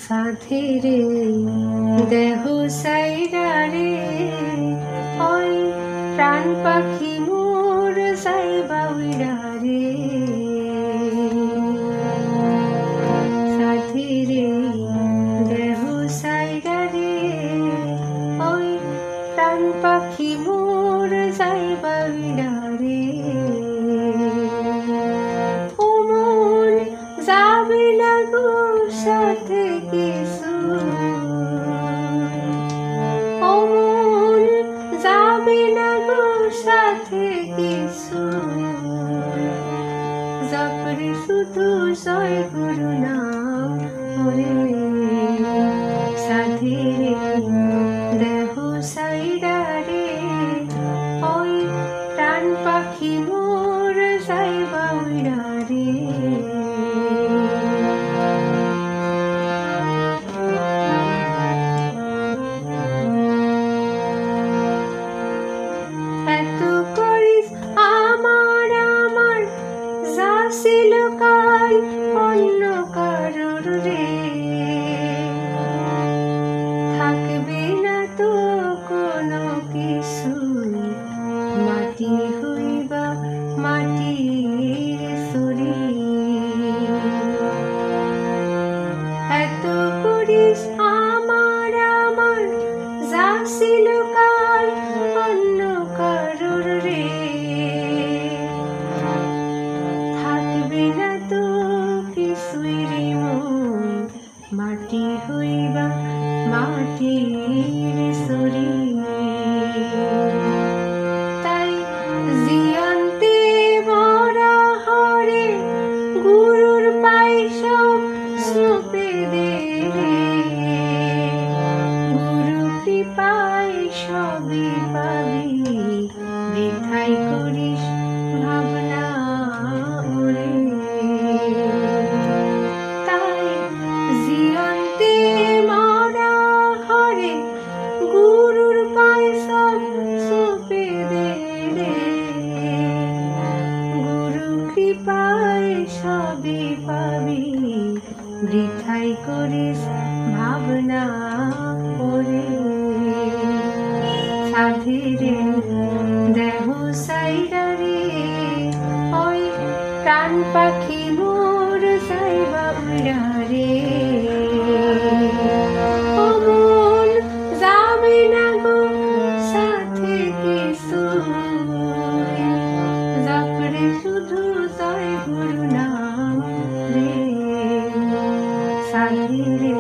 সাথী রে দেহ সাইরা রে ওই প্রাণ পাখি মোর যাইবা উইরা রে সাথী রে দেহ সাইরা রে ওই প্রাণ পাখি মোর যাইবা উইরা রে ওমন যাবে না গো সাথে কিছু ওমন যাবে না গো সাথে কিছু জপরে শুধু জয় গুরু নাম ওরে সাথী রে দেহ সাইরা রে ওই প্রাণ পাখি মোর যাইবা উইরা রে এত করিস আমার আমার যা ছিল কাল অন্য কারোর রে থাকবে না তো কোনো কিছু মাটি হইবা মাটির সুরে এত করিস আমার আমার যা ছিল কাল অন্য কারোর রে থাকবে না তো কিছুই রে মন মাটি হইবা মাটির সুরে তাই জিয়ন্তে মরা হরে গুরুর পাই সব সুপে দে রে গুরু কৃপায় সবই পাবি বৃথাই করিস ভাবনা ওরে তাই জিয়ন্তে মরা হরে গুরুর পাই সব সুপে দে রে গুরু কৃপায় সবই পাবি বৃথাই করিস ভাবনা ওরে সাথী রে দেহ সাইরা রে ওই প্রাণ পাখি মোর যাইবা উইরা রে ওমন যাবে না গো সাথে কিছু জপরে শুধু জয় গুরু নাম রে সাথী রে